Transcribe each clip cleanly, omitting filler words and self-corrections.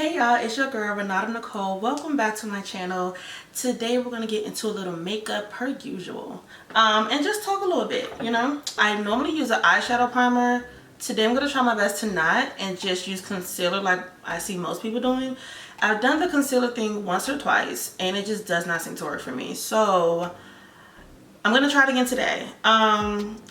Hey y'all, it's your girl Renata Nicole. Welcome back to my channel. Today we're going to get into a little makeup per usual. And just talk a little bit, you know. I normally use an eyeshadow primer. Today I'm going to try my best to not and just use concealer like I see most people doing. I've done the concealer thing once or twice and it just does not seem to work for me. So I'm gonna try it again today.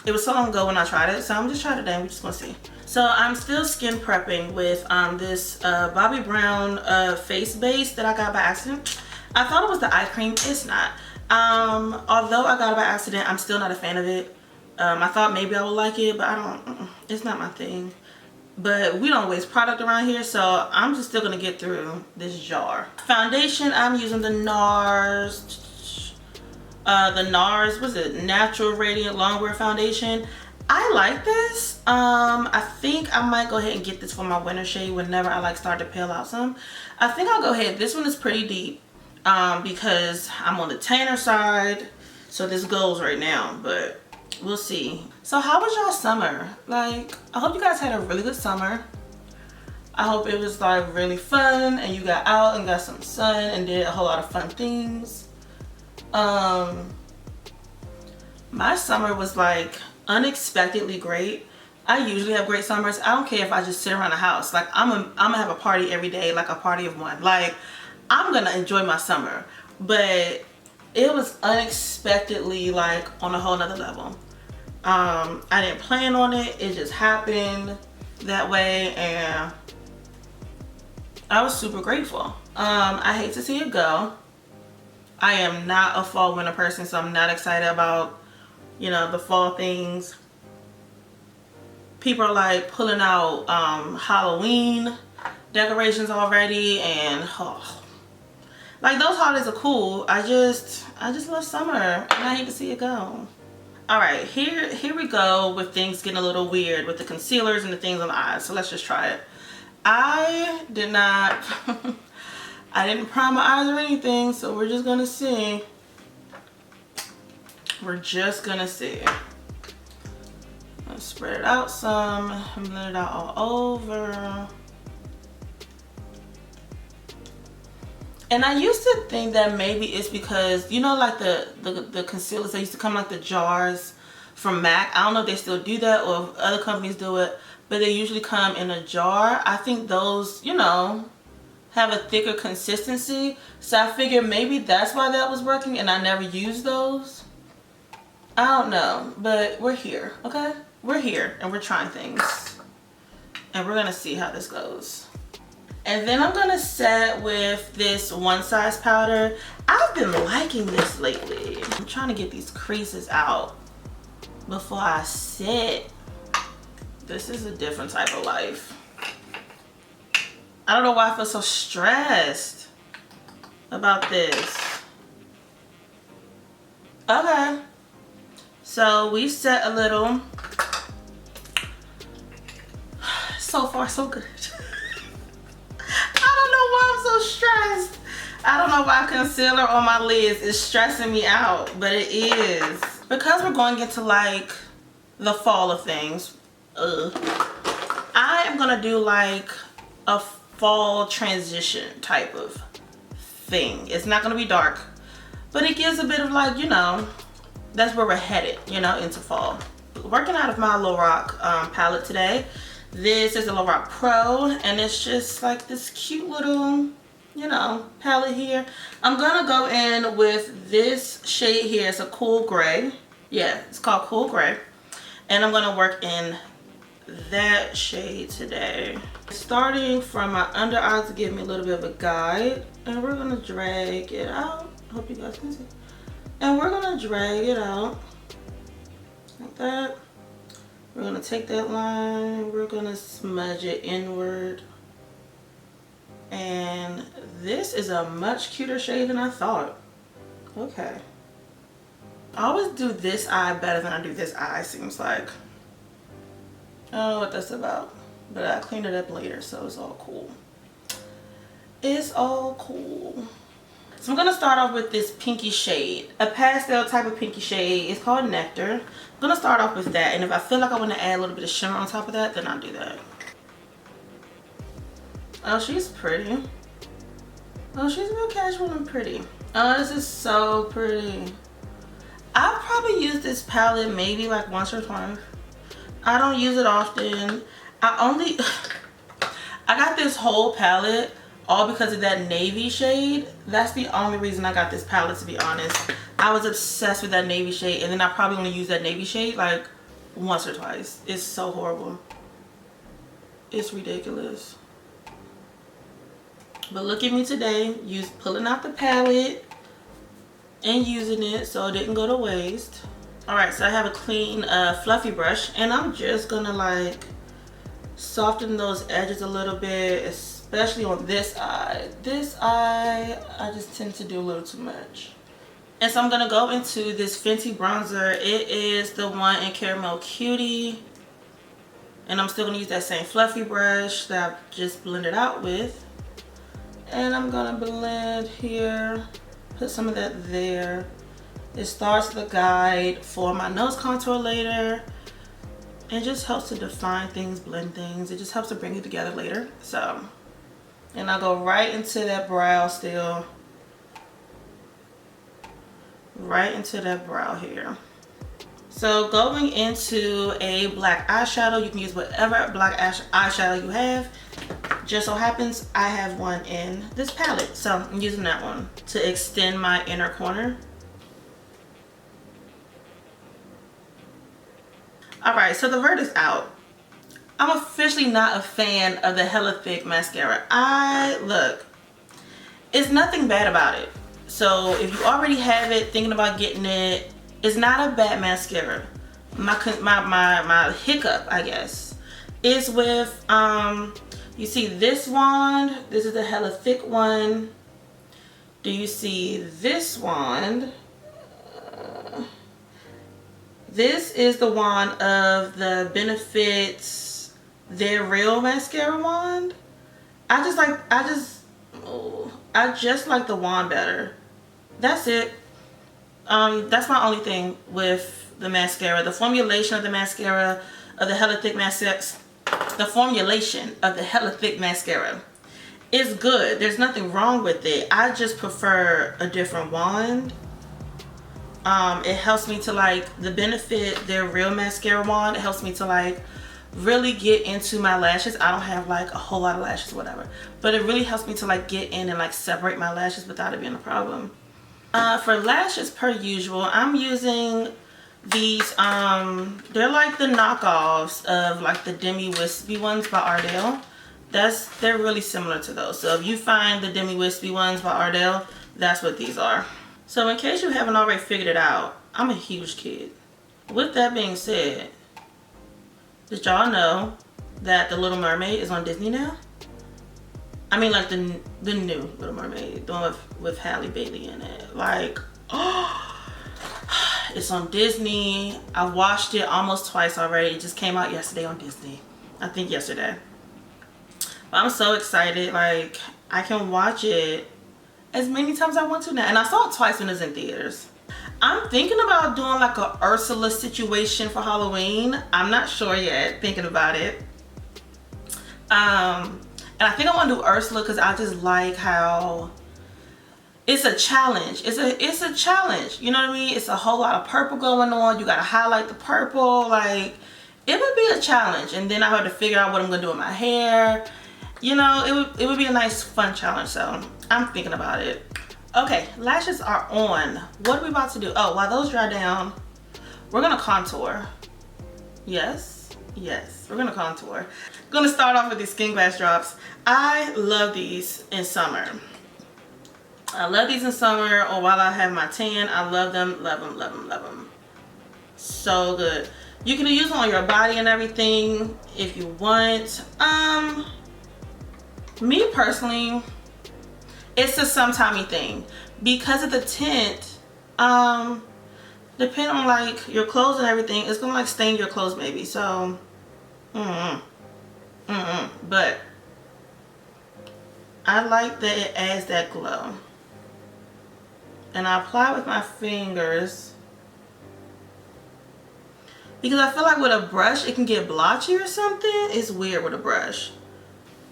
It was so long ago when I tried it, so I'm just trying it today. We're just gonna see. So I'm still skin prepping with this Bobbi Brown face base that I got by accident. I thought it was the eye cream. It's not. Although I got it by accident, I'm still not a fan of it. I thought maybe I would like it, but I don't. It's not my thing. But we don't waste product around here, so I'm just still gonna get through this jar. Foundation, I'm using the NARS, was it Natural Radiant Longwear Foundation. I like this. I think I might go ahead and get this for my winter shade whenever I start to pale out some. I think I'll go ahead. This one is pretty deep because I'm on the tanner side, so this goes right now, but we'll see. So how was y'all summer? I hope you guys had a really good summer. I hope it was really fun and you got out and got some sun and did a whole lot of fun things. My summer was unexpectedly great. I usually have great summers. I don't care if I just sit around the house. I'm gonna have a party every day, a party of one. I'm gonna enjoy my summer. But it was unexpectedly on a whole nother level. I didn't plan on it. It just happened that way and I was super grateful. I hate to see it go. I am not a fall winter person, so I'm not excited about, the fall things. People are pulling out Halloween decorations already, and those holidays are cool. I just love summer and I hate to see it go. Alright, here we go with things getting a little weird with the concealers and the things on the eyes. So let's just try it. I did not I didn't prime my eyes or anything, so we're just gonna see. We're just gonna see. Let's spread it out some and blend it out all over. And I used to think that maybe it's because, the concealers that used to come the jars from MAC. I don't know if they still do that or if other companies do it, but they usually come in a jar. I think those, have a thicker consistency, so I figured maybe that's why that was working and I never used those. I don't know, but we're here, okay? We're here and we're trying things and we're gonna see how this goes. And then I'm gonna set with this One Size powder. I've been liking this lately. I'm trying to get these creases out before I sit. This is a different type of life. I don't know why I feel so stressed about this. Okay. So we set a little. So far so good. I don't know why I'm so stressed. I don't know why concealer on my lids is stressing me out, but it is. Because we're going into the fall of things. I am gonna do a fall transition type of thing. It's not gonna be dark, but it gives a bit of that's where we're headed, into fall. Working out of my Lorac palette today. This is a Lorac Pro and it's just this cute little, palette here. I'm gonna go in with this shade here. It's a cool gray. Yeah, it's called Cool Gray. And I'm gonna work in that shade today. Starting from my under eyes to give me a little bit of a guide, and we're gonna drag it out. Hope you guys can see. And we're gonna drag it out like that. We're gonna take that line, we're gonna smudge it inward. And this is a much cuter shade than I thought. Okay. I always do this eye better than I do this eye, seems like. I don't know what that's about, but I cleaned it up later, so it's all cool. It's all cool. So I'm gonna start off with this pinky shade, a pastel type of pinky shade. It's called Nectar. I'm gonna start off with that, and if I feel like I want to add a little bit of shimmer on top of that, then I'll do that. Oh, she's pretty. Oh, she's real casual and pretty. Oh, this is so pretty. I'll probably use this palette maybe like once or twice. I don't use it often. I got this whole palette all because of that navy shade. That's the only reason I got this palette, to be honest. I was obsessed with that navy shade, and then I probably only use that navy shade like once or twice. It's so horrible. It's ridiculous. But look at me today, pulling out the palette and using it so it didn't go to waste. Alright, so I have a clean fluffy brush, and I'm just gonna like soften those edges a little bit, especially on this eye. This eye, I just tend to do a little too much. And so I'm gonna go into this Fenty bronzer. It is the one in Caramel Cutie. And I'm still gonna use that same fluffy brush that I just blended out with. And I'm gonna blend here, put some of that there. It starts the guide for my nose contour later. It just helps to define things, blend things. It just helps to bring it together later. So, and I'll go right into that brow still. Right into that brow here. So going into a black eyeshadow, you can use whatever black eyeshadow you have. Just so happens I have one in this palette, so I'm using that one to extend my inner corner. Alright, so the verdict's out. I'm officially not a fan of the Hella Thick mascara. Look, it's nothing bad about it. So if you already have it, thinking about getting it, it's not a bad mascara. My hiccup, I guess, is with you see this wand. This is the Hella Thick one. Do you see this wand? This is the wand of the Benefits They're Real mascara wand. I just like the wand better. That's it. That's my only thing with the mascara. The formulation of the mascara of the Hella Thick mascara, the formulation of the Hella Thick mascara is good. There's nothing wrong with it. I just prefer a different wand. It helps me to like the Benefit Their Real mascara wand. It helps me to like really get into my lashes. I don't have like a whole lot of lashes, whatever, but it really helps me to like get in and like separate my lashes without it being a problem. For lashes, per usual, I'm using these, they're like the knockoffs of like the Demi Wispy ones by Ardell. They're really similar to those. So if you find the Demi Wispy ones by Ardell, that's what these are. So in case you haven't already figured it out, I'm a huge kid. With that being said, did y'all know that The Little Mermaid is on Disney now? I mean like the new Little Mermaid, the one with Halle Bailey in it. Like, oh, it's on Disney. I watched it almost twice already. It just came out yesterday on Disney. I think yesterday. But I'm so excited. Like, I can watch it as many times as I want to now. And I saw it twice when it was in theaters. I'm thinking about doing like a Ursula situation for Halloween. I'm not sure yet, thinking about it. And I think I want to do Ursula because I just like how it's a challenge. It's a challenge. You know what I mean? It's a whole lot of purple going on. You got to highlight the purple. Like, it would be a challenge. And then I have to figure out what I'm going to do with my hair. You know, it would be a nice, fun challenge. So I'm thinking about it. Okay, lashes are on. What are we about to do? Oh, while those dry down, we're going to contour. Yes, we're going to contour. I'm going to start off with these Skin Glass drops. I love these in summer. I love these in summer, or while I have my tan. I love them, love them, love them, love them. So good. You can use them on your body and everything if you want. Me personally, it's a sometimey thing because of the tint. Depending on like your clothes and everything, it's gonna like stain your clothes maybe. So, but I like that it adds that glow. And I apply with my fingers because I feel like with a brush it can get blotchy or something. It's weird with a brush.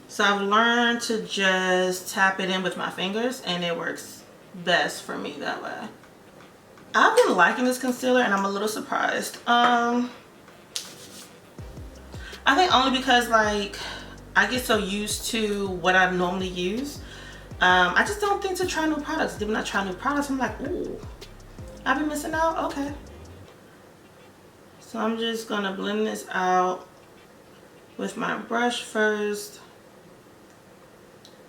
So I've learned to just tap it in with my fingers, and it works best for me that way. I've been liking this concealer, and I'm a little surprised. I think only because like I get so used to what I normally use. I just don't think to try new products. Then when I try new products, I'm like, ooh, I've been missing out. Okay. So I'm just gonna blend this out with my brush first,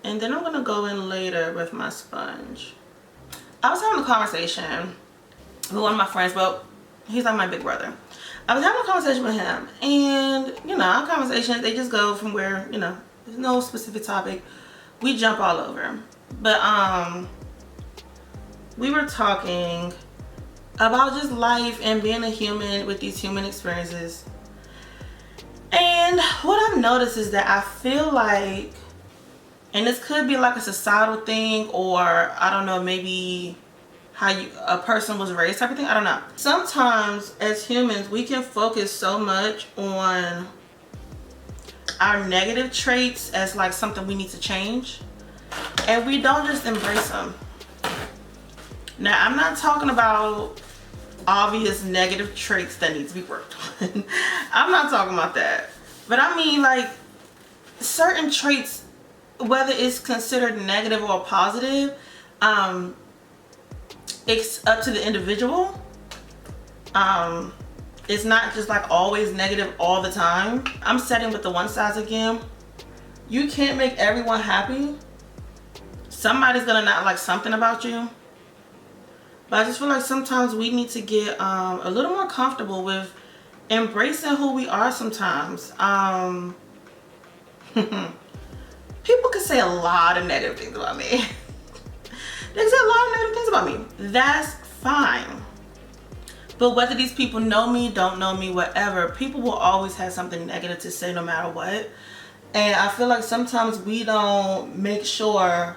and then I'm gonna go in later with my sponge. I was having a conversation with one of my friends, but he's like my big brother. I was having a conversation with him, and you know, our conversations, they just go from where, you know, there's no specific topic. We jump all over. But we were talking about just life and being a human with these human experiences. And what I've noticed is that I feel like, and this could be like a societal thing, or I don't know, maybe how a person was raised type of thing, I don't know. Sometimes as humans, we can focus so much on our negative traits as like something we need to change, and we don't just embrace them. Now, I'm not talking about obvious negative traits that need to be worked on. I'm not talking about that. But I mean like certain traits, whether it's considered negative or positive, it's up to the individual. It's not just like always negative all the time. I'm setting with the one size again. You can't make everyone happy. Somebody's gonna not like something about you. But I just feel like sometimes we need to get a little more comfortable with embracing who we are sometimes. People can say a lot of negative things about me. They can say a lot of negative things about me. That's fine. But whether these people know me, don't know me, whatever, people will always have something negative to say no matter what. And I feel like sometimes we don't make sure,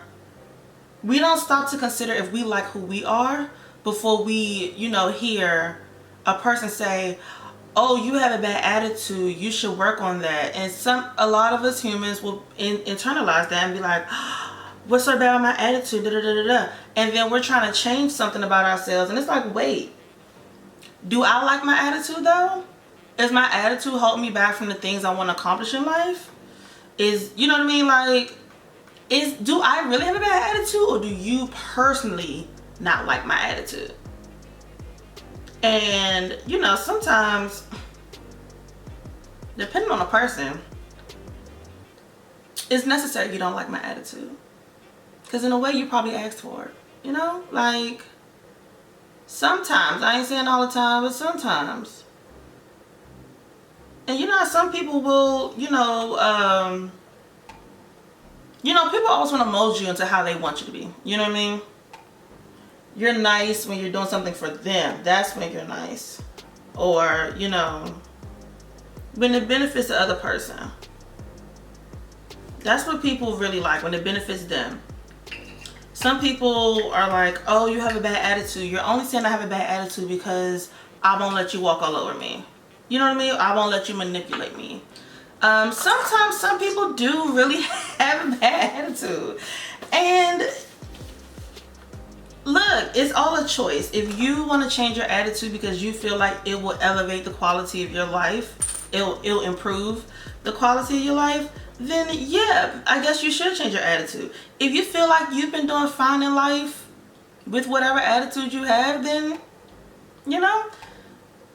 we don't stop to consider if we like who we are before we, you know, hear a person say, oh, you have a bad attitude, you should work on that. And a lot of us humans will internalize that and be like, what's so bad with my attitude, da da da da da. And then we're trying to change something about ourselves, and it's like, wait, do I like my attitude though? Is my attitude holding me back from the things I want to accomplish in life? Is, you know what I mean, like, do I really have a bad attitude, or do you personally not like my attitude? And you know, sometimes depending on the person, it's necessary you don't like my attitude, because in a way you probably asked for it, you know, like sometimes, I ain't saying all the time, but sometimes. And you know, some people will, people always want to mold you into how they want you to be. You know what I mean? You're nice when you're doing something for them. That's when you're nice. Or, you know, when it benefits the other person. That's what people really like, when it benefits them. Some people are like, oh, you have a bad attitude. You're only saying I have a bad attitude because I won't let you walk all over me. You know what I mean? I won't let you manipulate me. Sometimes some people do really have a bad attitude. And look, it's all a choice. If you want to change your attitude because you feel like it will elevate the quality of your life, it'll improve the quality of your life, then yeah, I guess you should change your attitude. If you feel like you've been doing fine in life with whatever attitude you have, then, you know,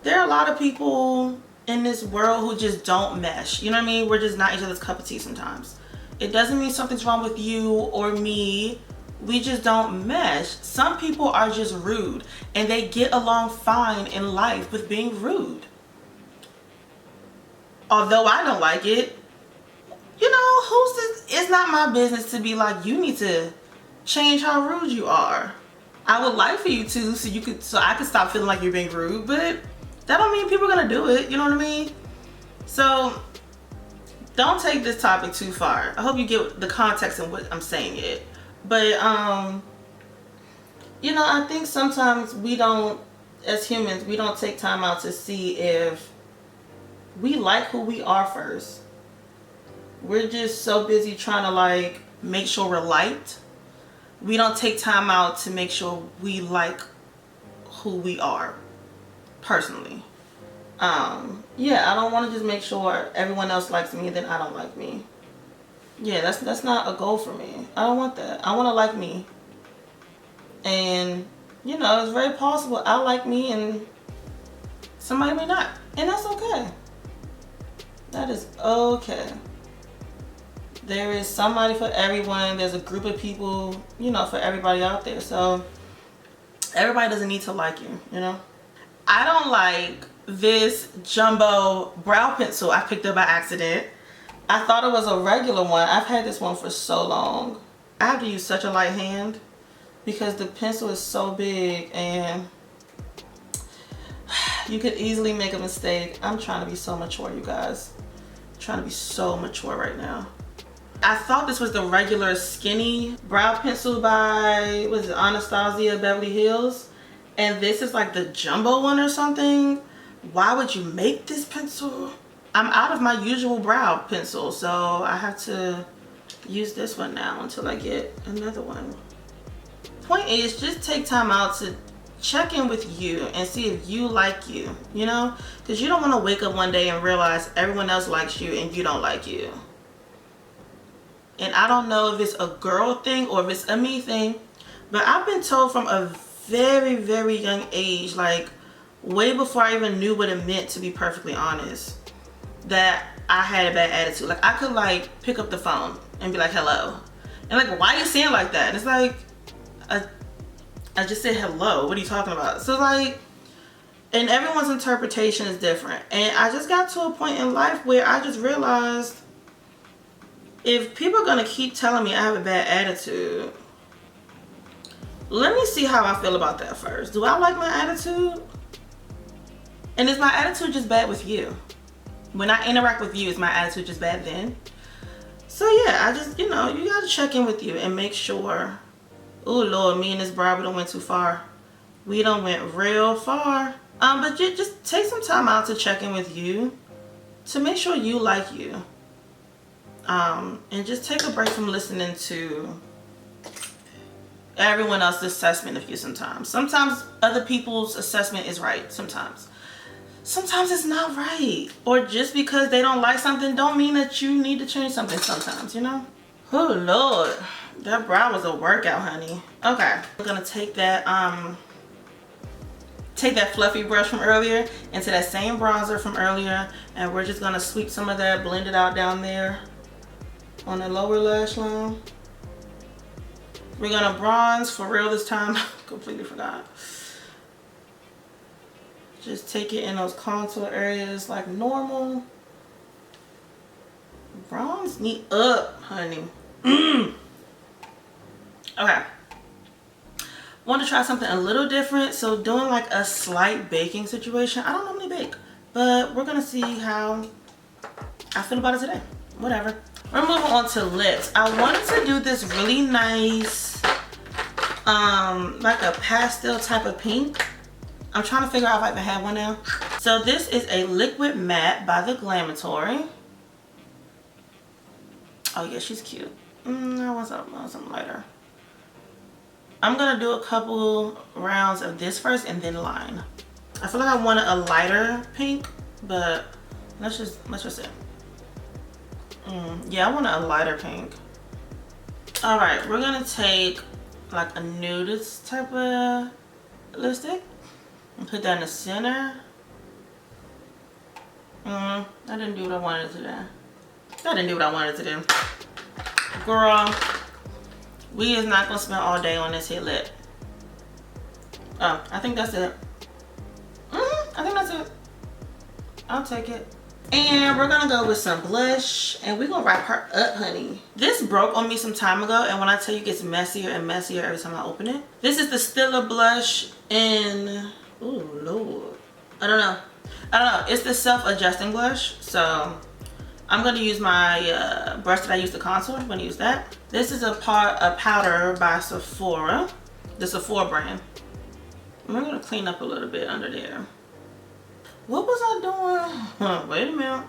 there are a lot of people in this world who just don't mesh. You know what I mean? We're just not each other's cup of tea sometimes. It doesn't mean something's wrong with you or me. We just don't mesh. Some people are just rude, and they get along fine in life with being rude. Although I don't like it, you know, who's this? It's not my business to be like, you need to change how rude you are. I would like for you to, so I could stop feeling like you're being rude, but that don't mean people are gonna do it. You know what I mean? So don't take this topic too far. I hope you get the context in what I'm saying it. But you know, I think sometimes we don't, as humans, we don't take time out to see if we like who we are first. We're just so busy trying to like make sure we're liked. We don't take time out to make sure we like who we are personally. Yeah, I don't want to just make sure everyone else likes me and then I don't like me. Yeah, that's not a goal for me. I don't want that. I want to like me. And you know, it's very possible I like me and somebody may not. And that's okay. That is okay. There is somebody for everyone. There's a group of people, you know, for everybody out there. So everybody doesn't need to like you, you know. I don't like this jumbo brow pencil I picked up by accident. I thought it was a regular one. I've had this one for so long. I have to use such a light hand because the pencil is so big and you could easily make a mistake. I'm trying to be so mature, you guys. I'm trying to be so mature right now. I thought this was the regular skinny brow pencil by, what is it, Anastasia Beverly Hills. And this is like the jumbo one or something. Why would you make this pencil? I'm out of my usual brow pencil, so I have to use this one now until I get another one. Point is, just take time out to check in with you and see if you like you, you know? Because you don't want to wake up one day and realize everyone else likes you and you don't like you. And I don't know if it's a girl thing or if it's a me thing, but I've been told from a very, very young age, like way before I even knew what it meant, to be perfectly honest, that I had a bad attitude. Like I could like pick up the phone and be like, hello. And like, why are you saying like that? And it's like, I just said hello. What are you talking about? So like, and everyone's interpretation is different. And I just got to a point in life where I just realized if people are going to keep telling me I have a bad attitude, let me see how I feel about that first. Do I like my attitude? And is my attitude just bad with you? When I interact with you, is my attitude just bad then? So yeah, I just, you know, you got to check in with you and make sure. Oh Lord, me and this brow, we done went too far. We done went real far. But you just take some time out to check in with you to make sure you like you. And just take a break from listening to everyone else's assessment of you sometimes. Sometimes other people's assessment is right. Sometimes it's not right. Or just because they don't like something don't mean that you need to change something sometimes, you know? Oh Lord, that brow was a workout, honey. Okay, I'm gonna take that fluffy brush from earlier into that same bronzer from earlier, and we're just gonna sweep some of that, blend it out down there on the lower lash line. We're gonna bronze for real this time. Completely forgot. Just take it in those contour areas like normal. Bronze me up, honey. Okay. Want to try something a little different, so doing like a slight baking situation. I don't normally bake, but we're gonna see how I feel about it today. Whatever. We're moving on to lips. I wanted to do this really nice, like a pastel type of pink. I'm trying to figure out if I even have one now. So this is a liquid matte by the Glamatory. Oh yeah, she's cute. I want something lighter. I'm gonna do a couple rounds of this first and then line. I feel like I wanted a lighter pink, but let's just see. Yeah, I want a lighter pink. All right, we're gonna take like a nudist type of lipstick and put that in the center. I didn't do what I wanted to do. I didn't do what I wanted to do. Girl, we is not gonna spend all day on this here lip. Oh, I think that's it. I think that's it. I'll take it. And we're gonna go with some blush and we're gonna wrap her up, honey. This broke on me some time ago, and when I tell you it gets messier and messier every time I open it. This is the Stila blush in, oh Lord. I don't know. It's the self-adjusting blush. So I'm gonna use my brush that I used to contour. I'm gonna use that. This is a powder by Sephora, the Sephora brand. We're gonna clean up a little bit under there. What was I doing? Wait a minute.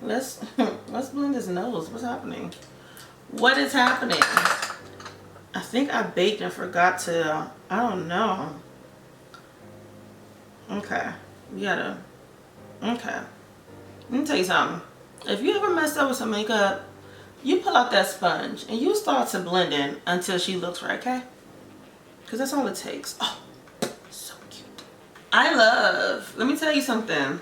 let's let's blend his nose. What's happening? What is happening? I think I baked and forgot to, I don't know. Okay, we gotta, okay. Let me tell you something. If you ever mess up with some makeup, you pull out that sponge and you start to blend in until she looks right, okay? Because that's all it takes. Oh, so cute. Let me tell you something.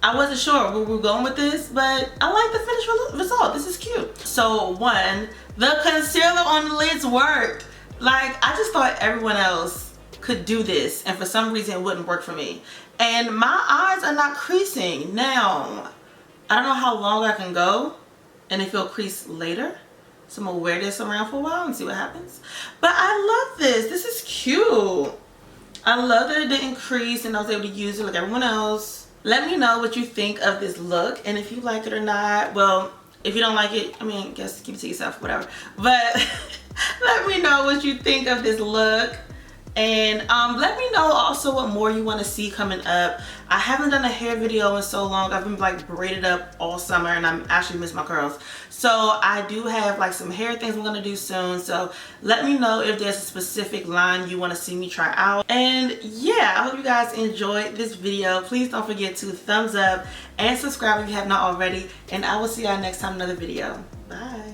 I wasn't sure where we were going with this, but I like the finished result. This is cute. So one, the concealer on the lids worked. Like, I just thought everyone else could do this, and for some reason it wouldn't work for me. And my eyes are not creasing. Now, I don't know how long I can go and if it'll crease later. So I'm gonna wear this around for a while and see what happens. But I love this. This is cute. I love that it didn't crease and I was able to use it like everyone else. Let me know what you think of this look and if you like it or not. Well, if you don't like it, I mean, guess keep it to yourself, whatever. But let me know what you think of this look. And let me know also what more you want to see coming up. I haven't done a hair video in so long. I've been like braided up all summer and I'm actually miss my curls. So I do have like some hair things I'm going to do soon. So let me know if there's a specific line you want to see me try out. And yeah, I hope you guys enjoyed this video. Please don't forget to thumbs up and subscribe if you have not already. And I will see y'all next time in another video. Bye.